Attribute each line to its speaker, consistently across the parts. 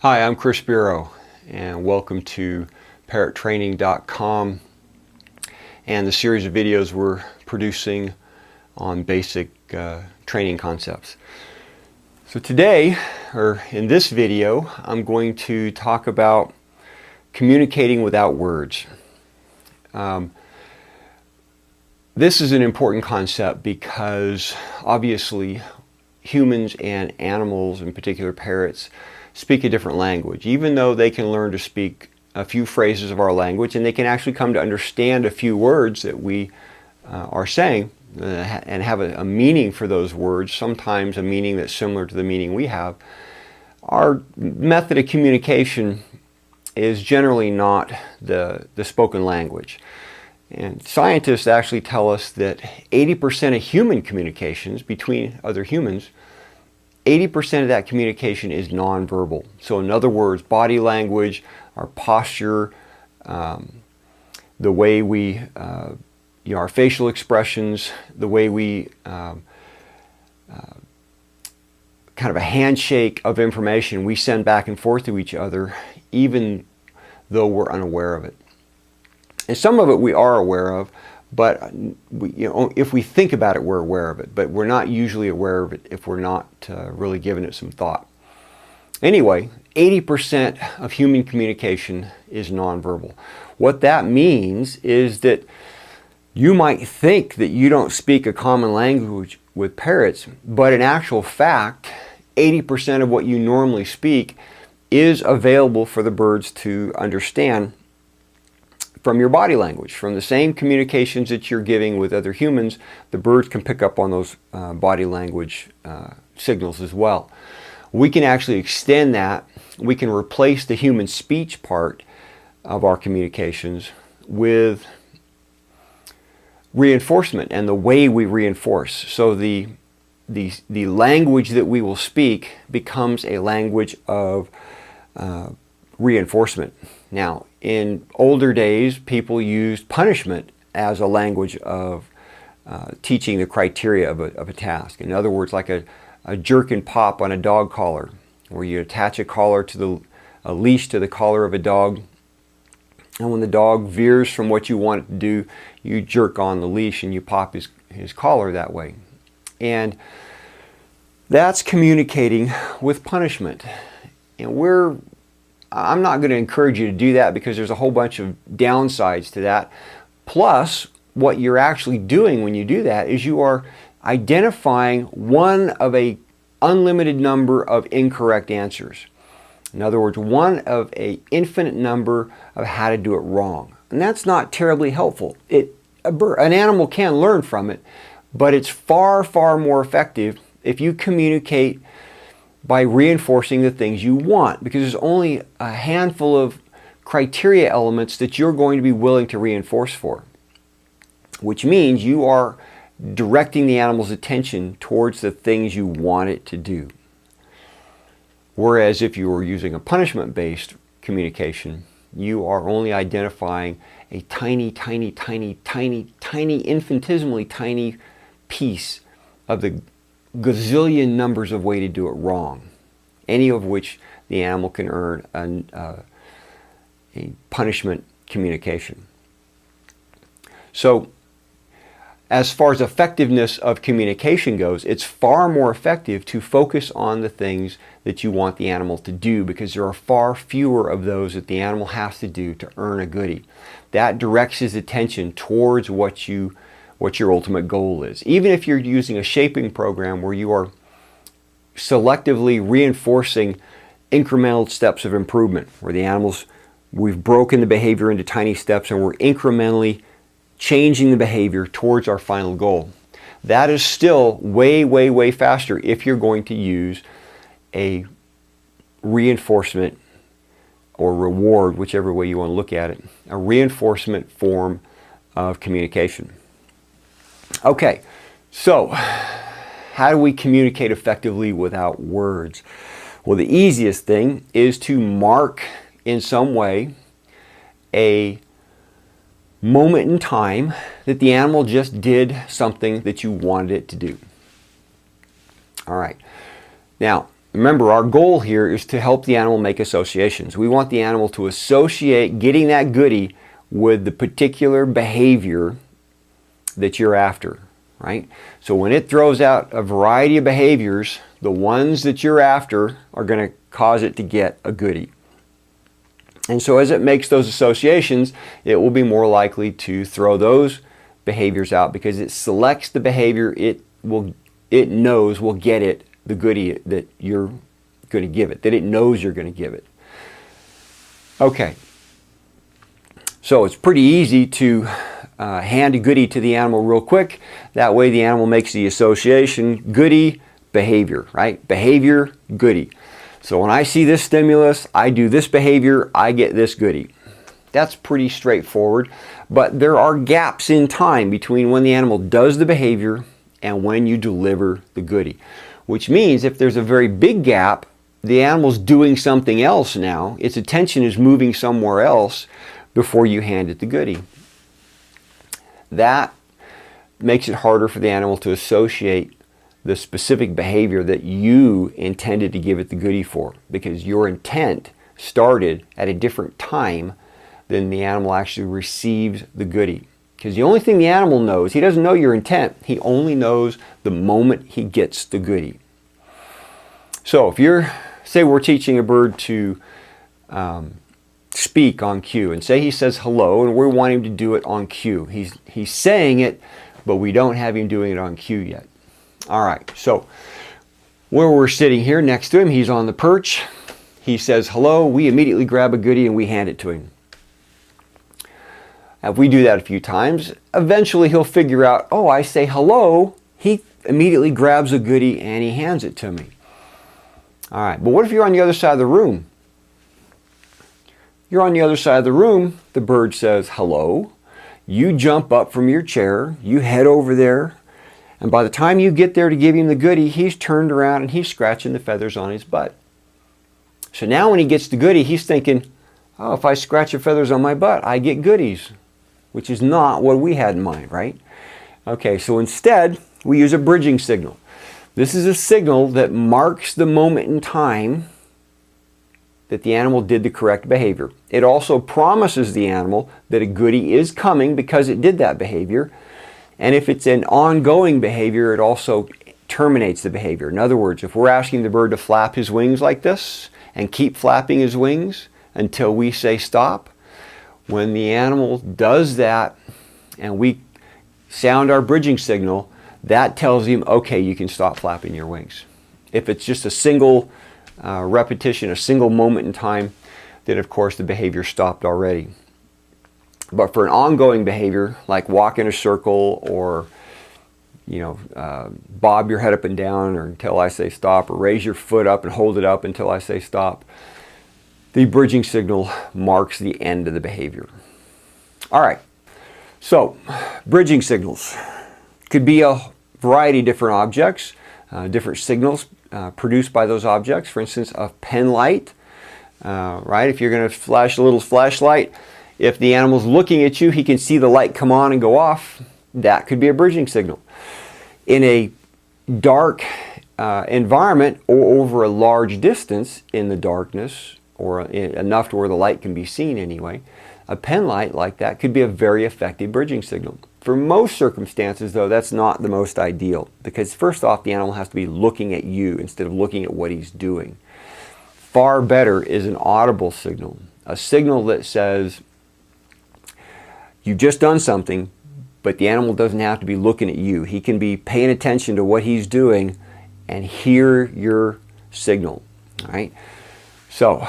Speaker 1: Hi, I'm Chris Biro, and welcome to parrottraining.com and the series of videos we're producing on basic training concepts. So today, or in this video, I'm going to talk about communicating without words. This is an important concept because obviously humans and animals, in particular parrots, speak a different language. Even though they can learn to speak a few phrases of our language and they can actually come to understand a few words that we are saying and have a meaning for those words, sometimes a meaning that's similar to the meaning we have, our method of communication is generally not the spoken language. And scientists actually tell us that 80% of human communications between other humans, 80% of that communication is nonverbal. So in other words, body language, our posture, the way we, our facial expressions, the way we, kind of a handshake of information we send back and forth to each other, even though we're unaware of it. And some of it we are aware of, but if we think about it, we're aware of it. But we're not usually aware of it if we're not really giving it some thought. Anyway, 80% of human communication is nonverbal. What that means is that you might think that you don't speak a common language with parrots, but in actual fact, 80% of what you normally speak is available for the birds to understand from your body language. From the same communications that you're giving with other humans, the birds can pick up on those body language signals as well. We can actually extend that. We can replace the human speech part of our communications with reinforcement and the way we reinforce. So the language that we will speak becomes a language of reinforcement. Now, in older days, people used punishment as a language of teaching the criteria of a task. In other words, like a jerk and pop on a dog collar, where you attach a collar to a leash to the collar of a dog, and when the dog veers from what you want it to do, you jerk on the leash and you pop his collar that way. And that's communicating with punishment. And I'm not going to encourage you to do that because there's a whole bunch of downsides to that. Plus, what you're actually doing when you do that is you are identifying one of an unlimited number of incorrect answers. In other words, one of an infinite number of how to do it wrong. And that's not terribly helpful. An animal can learn from it, but it's far, far more effective if you communicate by reinforcing the things you want, because there's only a handful of criteria elements that you're going to be willing to reinforce for, which means you are directing the animal's attention towards the things you want it to do. Whereas if you were using a punishment-based communication, you are only identifying a tiny, tiny, tiny, tiny, tiny, infinitesimally tiny piece of the gazillion numbers of ways to do it wrong, any of which the animal can earn a punishment communication. So as far as effectiveness of communication goes, it's far more effective to focus on the things that you want the animal to do, because there are far fewer of those that the animal has to do to earn a goodie. That directs his attention towards what your ultimate goal is. Even if you're using a shaping program where you are selectively reinforcing incremental steps of improvement, where we've broken the behavior into tiny steps and we're incrementally changing the behavior towards our final goal. That is still way, way, way faster if you're going to use a reinforcement or reward, whichever way you want to look at it, a reinforcement form of communication. Okay, so how do we communicate effectively without words? Well, the easiest thing is to mark in some way a moment in time that the animal just did something that you wanted it to do. All right. Now, remember, our goal here is to help the animal make associations. We want the animal to associate getting that goodie with the particular behavior that you're after, right? So when it throws out a variety of behaviors, the ones that you're after are going to cause it to get a goodie. And so as it makes those associations, it will be more likely to throw those behaviors out because it selects the behavior it knows will get it the goodie that you're going to give it, that it knows you're going to give it. Okay, so it's pretty easy to hand a goodie to the animal real quick. That way the animal makes the association goodie, behavior, right? Behavior, goodie. So when I see this stimulus, I do this behavior, I get this goodie. That's pretty straightforward, but there are gaps in time between when the animal does the behavior and when you deliver the goodie. Which means if there's a very big gap, the animal's doing something else now. Its attention is moving somewhere else before you hand it the goodie. That makes it harder for the animal to associate the specific behavior that you intended to give it the goodie for, because your intent started at a different time than the animal actually receives the goodie. Because the only thing the animal knows, he doesn't know your intent, he only knows the moment he gets the goodie. So if say we're teaching a bird to speak on cue, and say he says hello, and we want him to do it on cue. He's saying it, but we don't have him doing it on cue yet. All right, so where we're sitting here next to him, he's on the perch. He says hello, we immediately grab a goodie and we hand it to him. If we do that a few times, eventually he'll figure out, oh, I say hello, he immediately grabs a goodie and he hands it to me. All right, but what if you're on the other side of the room? You're on the other side of the room, the bird says hello, you jump up from your chair, you head over there, and by the time you get there to give him the goodie, he's turned around and he's scratching the feathers on his butt. So now when he gets the goodie, he's thinking, oh, if I scratch the feathers on my butt, I get goodies, which is not what we had in mind, right? Okay, so instead, we use a bridging signal. This is a signal that marks the moment in time that the animal did the correct behavior. It also promises the animal that a goodie is coming because it did that behavior. And if it's an ongoing behavior, it also terminates the behavior. In other words, if we're asking the bird to flap his wings like this and keep flapping his wings until we say stop, when the animal does that and we sound our bridging signal, that tells him, okay, you can stop flapping your wings. If it's just a single repetition, a single moment in time, then of course the behavior stopped already. But for an ongoing behavior, like walk in a circle or bob your head up and down or until I say stop, or raise your foot up and hold it up until I say stop, the bridging signal marks the end of the behavior. All right, so bridging signals could be a variety of different objects, different signals produced by those objects. For instance, a pen light, right? If you're going to flash a little flashlight, if the animal's looking at you, he can see the light come on and go off. That could be a bridging signal. In a dark environment or over a large distance in the darkness, or enough to where the light can be seen anyway, a pen light like that could be a very effective bridging signal. For most circumstances, though, that's not the most ideal, because first off, the animal has to be looking at you instead of looking at what he's doing. Far better is an audible signal, a signal that says, you've just done something, but the animal doesn't have to be looking at you. He can be paying attention to what he's doing and hear your signal. All right? So,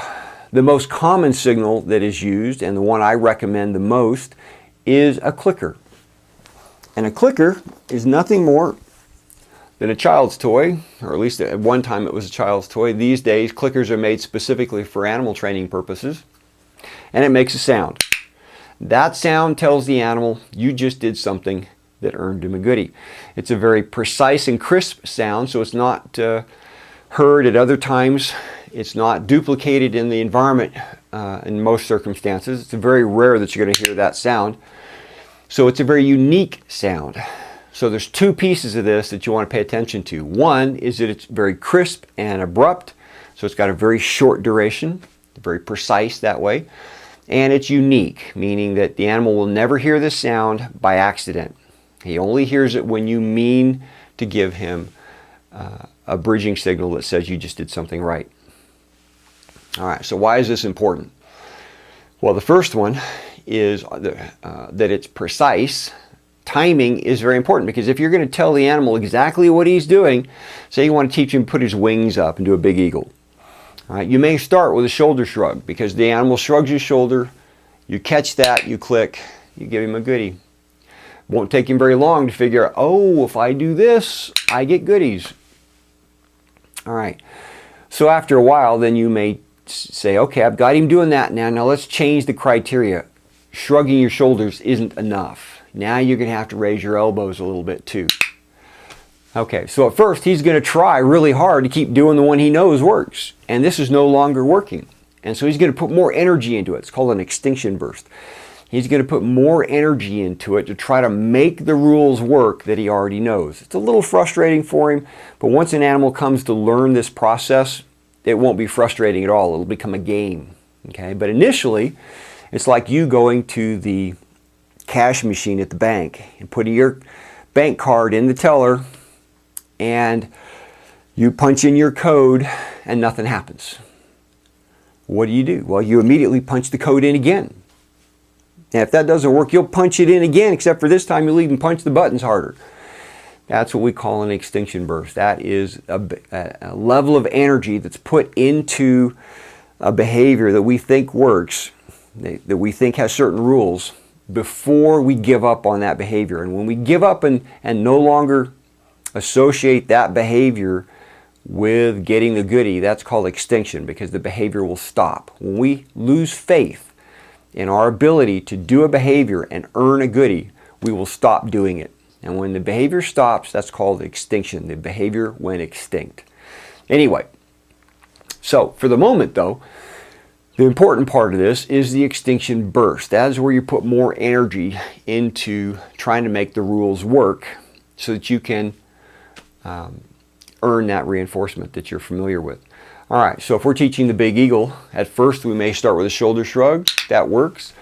Speaker 1: the most common signal that is used, and the one I recommend the most, is a clicker. And a clicker is nothing more than a child's toy, or at least at one time it was a child's toy. These days, clickers are made specifically for animal training purposes, and it makes a sound. That sound tells the animal you just did something that earned him a goodie. It's a very precise and crisp sound, so it's not heard at other times. It's not duplicated in the environment in most circumstances. It's very rare that you're going to hear that sound. So it's a very unique sound. So there's two pieces of this that you want to pay attention to. One is that it's very crisp and abrupt, so it's got a very short duration, very precise that way. And it's unique, meaning that the animal will never hear this sound by accident. He only hears it when you mean to give him a bridging signal that says you just did something right. All right, so why is this important? Well, the first one is that it's precise. Timing is very important, because if you're going to tell the animal exactly what he's doing, say you want to teach him to put his wings up and do a big eagle. All right, you may start with a shoulder shrug, because the animal shrugs his shoulder, you catch that, you click, you give him a goodie. Won't take him very long to figure out, oh, if I do this, I get goodies. All right, so after a while, then you may say, okay, I've got him doing that now. Now let's change the criteria. Shrugging your shoulders isn't enough. Now you're going to have to raise your elbows a little bit too. Okay, so at first he's going to try really hard to keep doing the one he knows works. And this is no longer working. And so he's going to put more energy into it. It's called an extinction burst. He's going to put more energy into it to try to make the rules work that he already knows. It's a little frustrating for him, but once an animal comes to learn this process, it won't be frustrating at all. It'll become a game. Okay, but initially, it's like you going to the cash machine at the bank and putting your bank card in the teller, and you punch in your code and nothing happens. What do? Well, you immediately punch the code in again. And if that doesn't work, you'll punch it in again, except for this time you'll even punch the buttons harder. That's what we call an extinction burst. That is a level of energy that's put into a behavior that we think works, that we think has certain rules, before we give up on that behavior. And when we give up and no longer associate that behavior with getting the goodie, that's called extinction, because the behavior will stop. When we lose faith in our ability to do a behavior and earn a goodie, we will stop doing it. And when the behavior stops, that's called extinction. The behavior went extinct. Anyway, so for the moment though, the important part of this is the extinction burst. That is where you put more energy into trying to make the rules work so that you can earn that reinforcement that you're familiar with. All right, so if we're teaching the big eagle, at first we may start with a shoulder shrug. That works.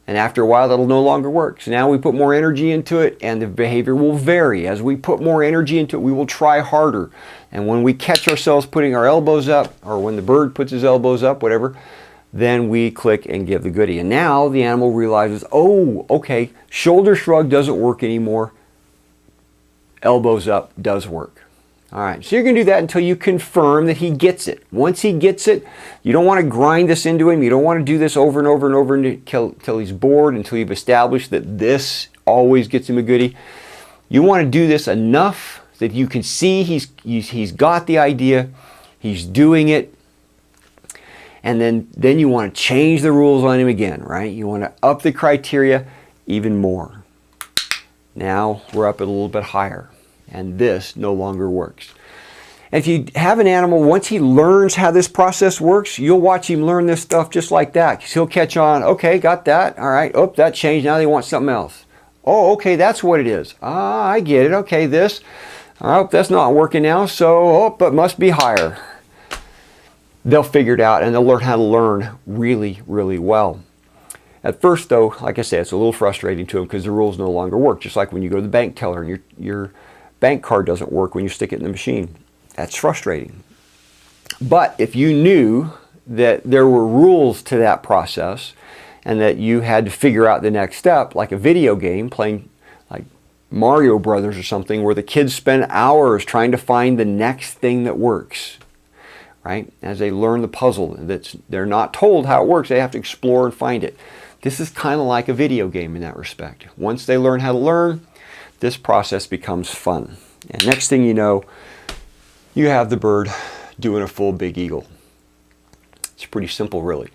Speaker 1: And after a while, that'll no longer work. So now we put more energy into it, and the behavior will vary. As we put more energy into it, we will try harder. And when we catch ourselves putting our elbows up, or when the bird puts his elbows up, whatever, then we click and give the goodie. And now the animal realizes, oh, okay, shoulder shrug doesn't work anymore. Elbows up does work. All right, so you're going to do that until you confirm that he gets it. Once he gets it, you don't want to grind this into him. You don't want to do this over and over and over until he's bored, until you've established that this always gets him a goodie. You want to do this enough that you can see he's got the idea, he's doing it, and then you want to change the rules on him again, right? You want to up the criteria even more. Now we're up a little bit higher, and this no longer works. And if you have an animal, once he learns how this process works, you'll watch him learn this stuff just like that. He'll catch on, okay, got that, all right, oh, that changed, now they want something else. Oh, okay, that's what it is. Ah, I get it, okay, this, oh, that's not working now, so, oh, but must be higher. They'll figure it out, and they'll learn how to learn really, really well. At first, though, like I said, it's a little frustrating to them because the rules no longer work. Just like when you go to the bank teller and your bank card doesn't work when you stick it in the machine. That's frustrating. But if you knew that there were rules to that process and that you had to figure out the next step, like a video game, playing like Mario Brothers or something, where the kids spend hours trying to find the next thing that works, right? As they learn the puzzle, they're not told how it works, they have to explore and find it. This is kind of like a video game in that respect. Once they learn how to learn, this process becomes fun. And next thing you know, you have the bird doing a full big eagle. It's pretty simple, really.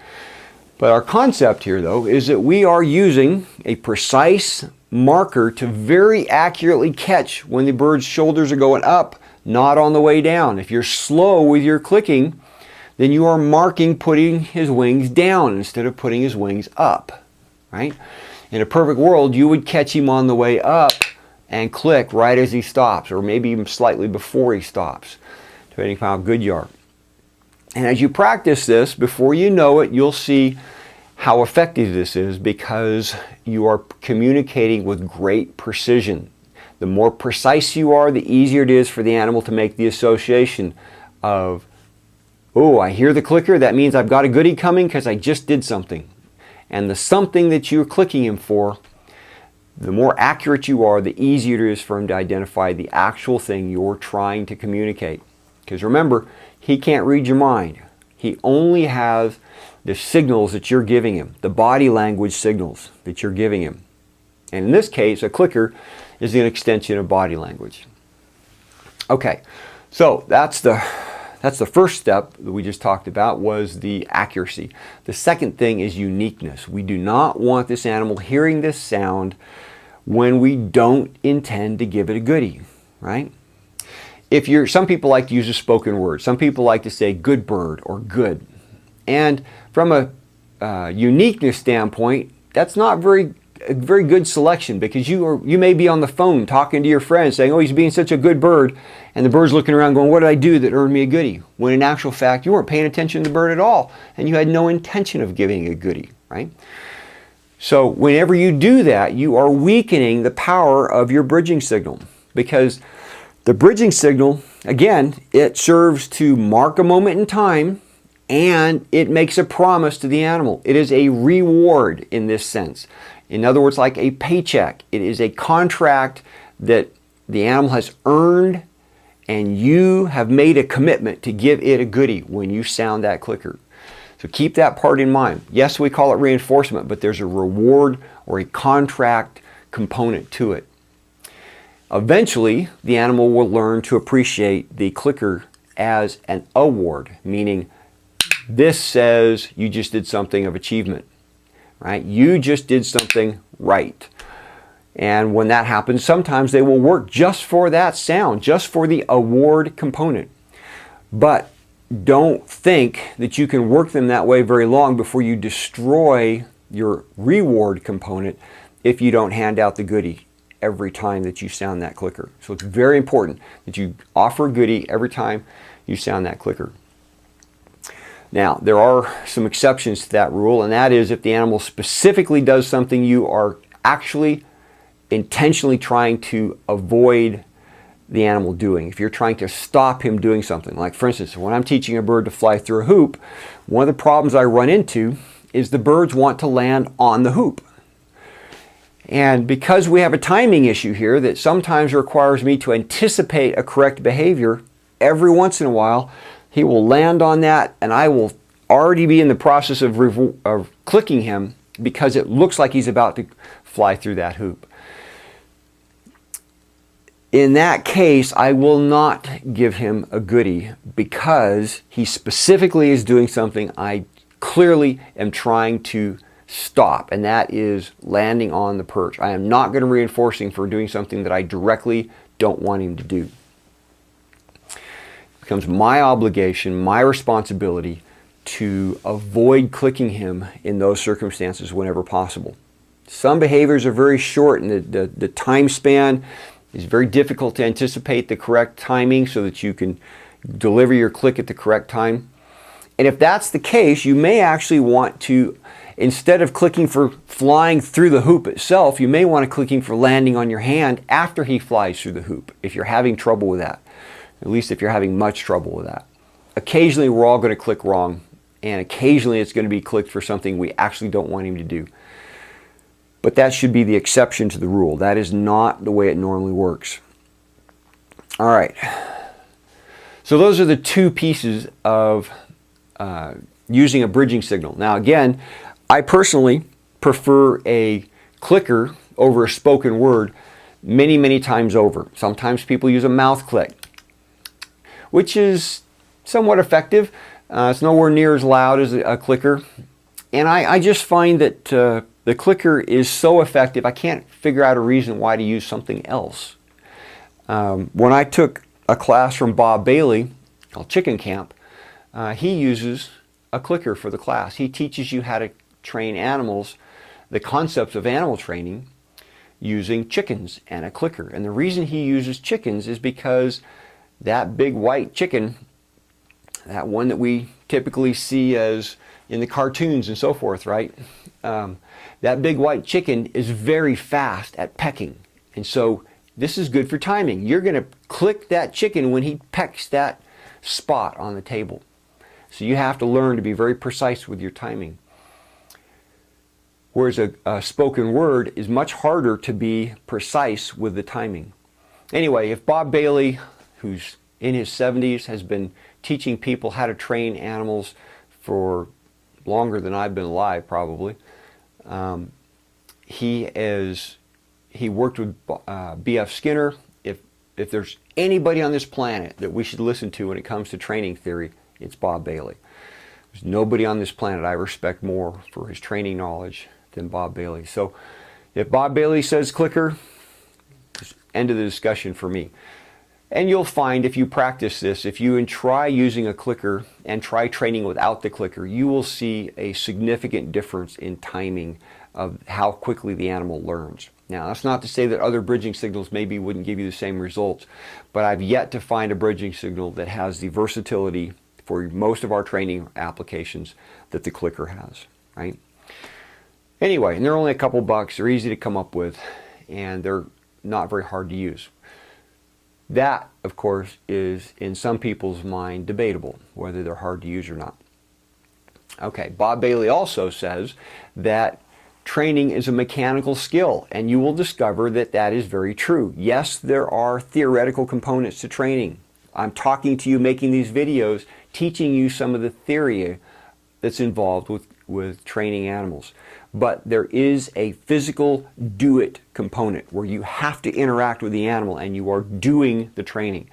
Speaker 1: But our concept here, though, is that we are using a precise marker to very accurately catch when the bird's shoulders are going up, not on the way down. If you're slow with your clicking, then you are marking putting his wings down instead of putting his wings up, right? In a perfect world, you would catch him on the way up, and click right as he stops, or maybe even slightly before he stops, depending on how good you are. And as you practice this, before you know it, you'll see how effective this is, because you are communicating with great precision. The more precise you are, the easier it is for the animal to make the association of, oh, I hear the clicker, that means I've got a goodie coming because I just did something. And the something that you're clicking him for, the more accurate you are, the easier it is for him to identify the actual thing you're trying to communicate. Because remember, he can't read your mind. He only has the signals that you're giving him, the body language signals that you're giving him. And in this case, a clicker is an extension of body language. Okay, so that's the first step that we just talked about, was the accuracy. The second thing is uniqueness. We do not want this animal hearing this sound when we don't intend to give it a goodie, right? Some people like to use a spoken word. Some people like to say good bird or good. And from a uniqueness standpoint, that's not a very good selection, because you may be on the phone talking to your friend saying, oh, he's being such a good bird, and the bird's looking around going, what did I do that earned me a goodie? When in actual fact, you weren't paying attention to the bird at all, and you had no intention of giving a goodie, right? So whenever you do that, you are weakening the power of your bridging signal, because the bridging signal, again, it serves to mark a moment in time, and it makes a promise to the animal. It is a reward in this sense. In other words, like a paycheck. It is a contract that the animal has earned, and you have made a commitment to give it a goodie when you sound that clicker. So keep that part in mind. Yes, we call it reinforcement, but there's a reward or a contract component to it. Eventually, the animal will learn to appreciate the clicker as an award, meaning this says you just did something of achievement, right? You just did something right. And when that happens, sometimes they will work just for that sound, just for the award component. But don't think that you can work them that way very long before you destroy your reward component if you don't hand out the goodie every time that you sound that clicker. So it's very important that you offer a goodie every time you sound that clicker. Now, there are some exceptions to that rule, and that is if the animal specifically does something you are actually intentionally trying to avoid the animal doing. If you're trying to stop him doing something, like for instance, when I'm teaching a bird to fly through a hoop, one of the problems I run into is the birds want to land on the hoop. And because we have a timing issue here that sometimes requires me to anticipate a correct behavior, every once in a while he will land on that, and I will already be in the process of clicking him because it looks like he's about to fly through that hoop. In that case, I will not give him a goodie because he specifically is doing something I clearly am trying to stop, and that is landing on the perch. I am not going to reinforce him for doing something that I directly don't want him to do. It becomes my obligation, my responsibility to avoid clicking him in those circumstances whenever possible. Some behaviors are very short, and the time span is very difficult to anticipate the correct timing so that you can deliver your click at the correct time. And if that's the case, you may actually want to, instead of clicking for flying through the hoop itself, you may want to clicking for landing on your hand after he flies through the hoop, if you're having trouble with that. At least if you're having much trouble with that. Occasionally we're all going to click wrong, and occasionally it's going to be clicked for something we actually don't want him to do. But that should be the exception to the rule. That is not the way it normally works. All right. So those are the two pieces of using a bridging signal. Now again, I personally prefer a clicker over a spoken word many, many times over. Sometimes people use a mouth click, which is somewhat effective. It's nowhere near as loud as a clicker. And I just find that the clicker is so effective, I can't figure out a reason why to use something else. When I took a class from Bob Bailey, called Chicken Camp, he uses a clicker for the class. He teaches you how to train animals, the concepts of animal training, using chickens and a clicker. And the reason he uses chickens is because that big white chicken, that one that we typically see as in the cartoons and so forth, right? That big white chicken is very fast at pecking. And so this is good for timing. You're going to click that chicken when he pecks that spot on the table. So you have to learn to be very precise with your timing. Whereas a spoken word is much harder to be precise with the timing. Anyway, if Bob Bailey, who's in his 70s, has been teaching people how to train animals for longer than I've been alive, probably, he worked with B.F. Skinner. If there's anybody on this planet that we should listen to when it comes to training theory, it's Bob Bailey. There's nobody on this planet I respect more for his training knowledge than Bob Bailey. So if Bob Bailey says clicker, end of the discussion for me. And you'll find if you practice this, if you try using a clicker and try training without the clicker, you will see a significant difference in timing of how quickly the animal learns. Now, that's not to say that other bridging signals maybe wouldn't give you the same results, but I've yet to find a bridging signal that has the versatility for most of our training applications that the clicker has, right? Anyway, and they're only a couple bucks, they're easy to come up with, and they're not very hard to use. That, of course, is in some people's mind debatable, whether they're hard to use or not. Okay, Bob Bailey also says that training is a mechanical skill, and you will discover that that is very true. Yes, there are theoretical components to training. I'm talking to you, making these videos, teaching you some of the theory that's involved with training animals. But there is a physical do-it component where you have to interact with the animal and you are doing the training.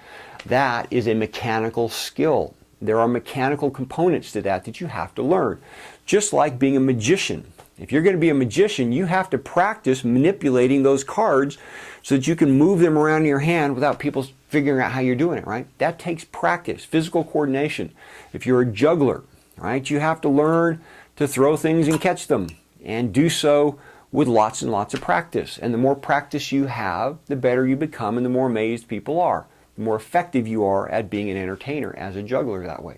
Speaker 1: That is a mechanical skill. There are mechanical components to that you have to learn. Just like being a magician. If you're going to be a magician, you have to practice manipulating those cards so that you can move them around in your hand without people figuring out how you're doing it, right? That takes practice, physical coordination. If you're a juggler, right, you have to learn to throw things and catch them, and do so with lots and lots of practice. And the more practice you have, the better you become and the more amazed people are. The more effective you are at being an entertainer as a juggler that way.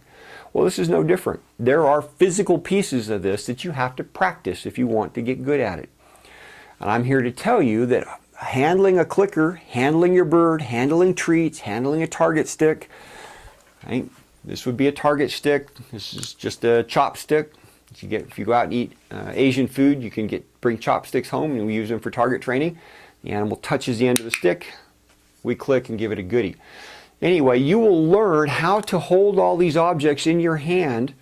Speaker 1: Well, this is no different. There are physical pieces of this that you have to practice if you want to get good at it. And I'm here to tell you that handling a clicker, handling your bird, handling treats, handling a target stick, right? This would be a target stick. This is just a chopstick. If you go out and eat Asian food, you can bring chopsticks home, and we use them for target training. The animal touches the end of the stick, we click and give it a goodie. Anyway, you will learn how to hold all these objects in your hand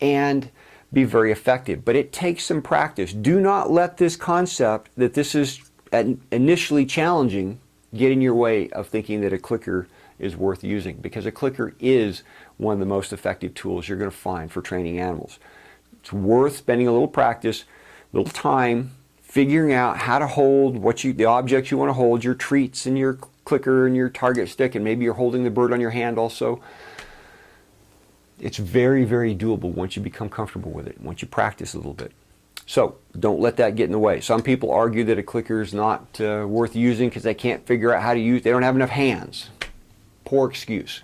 Speaker 1: and be very effective. But it takes some practice. Do not let this concept that this is initially challenging get in your way of thinking that a clicker is worth using, because a clicker is one of the most effective tools you're going to find for training animals. It's worth spending a little practice, a little time, figuring out how to hold the objects you want to hold, your treats and your clicker and your target stick, and maybe you're holding the bird on your hand also. It's very, very doable once you become comfortable with it, once you practice a little bit. So don't let that get in the way. Some people argue that a clicker is not worth using because they can't figure out how to use, they don't have enough hands. Poor excuse.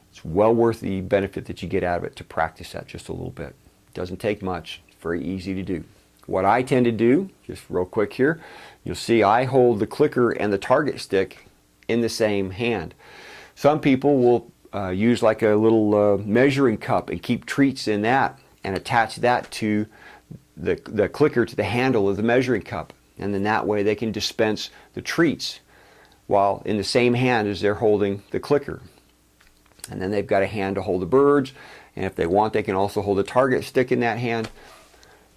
Speaker 1: It's well worth the benefit that you get out of it to practice that just a little bit. It doesn't take much. It's very easy to do. What I tend to do, just real quick here, you'll see I hold the clicker and the target stick in the same hand. Some people will use like a little measuring cup and keep treats in that and attach that to the clicker to the handle of the measuring cup. And then that way they can dispense the treats while in the same hand as they're holding the clicker. And then they've got a hand to hold the birds, and if they want they can also hold a target stick in that hand.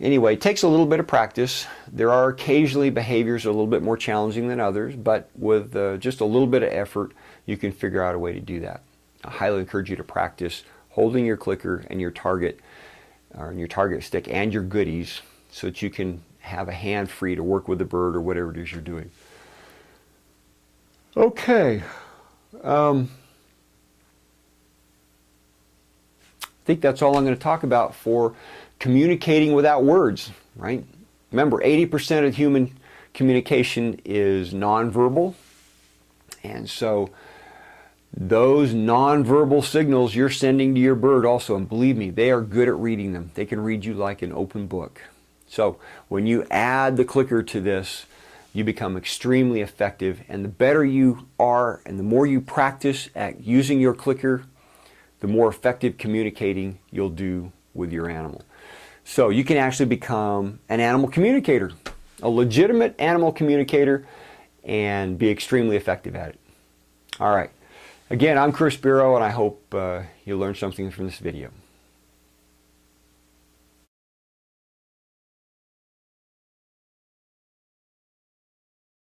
Speaker 1: Anyway, it takes a little bit of practice. There are occasionally behaviors a little bit more challenging than others, but with just a little bit of effort you can figure out a way to do that. I highly encourage you to practice holding your clicker and your target stick and your goodies so that you can have a hand free to work with the bird or whatever it is you're doing. Okay. I think that's all I'm going to talk about for communicating without words, right? Remember, 80% of human communication is nonverbal, and so those nonverbal signals you're sending to your bird also, and believe me, they are good at reading them. They can read you like an open book. So when you add the clicker to this, you become extremely effective, and the better you are and the more you practice at using your clicker, the more effective communicating you'll do with your animal. So you can actually become an animal communicator, a legitimate animal communicator, and be extremely effective at it. All right. Again, I'm Chris Biro, and I hope you learned something from this video.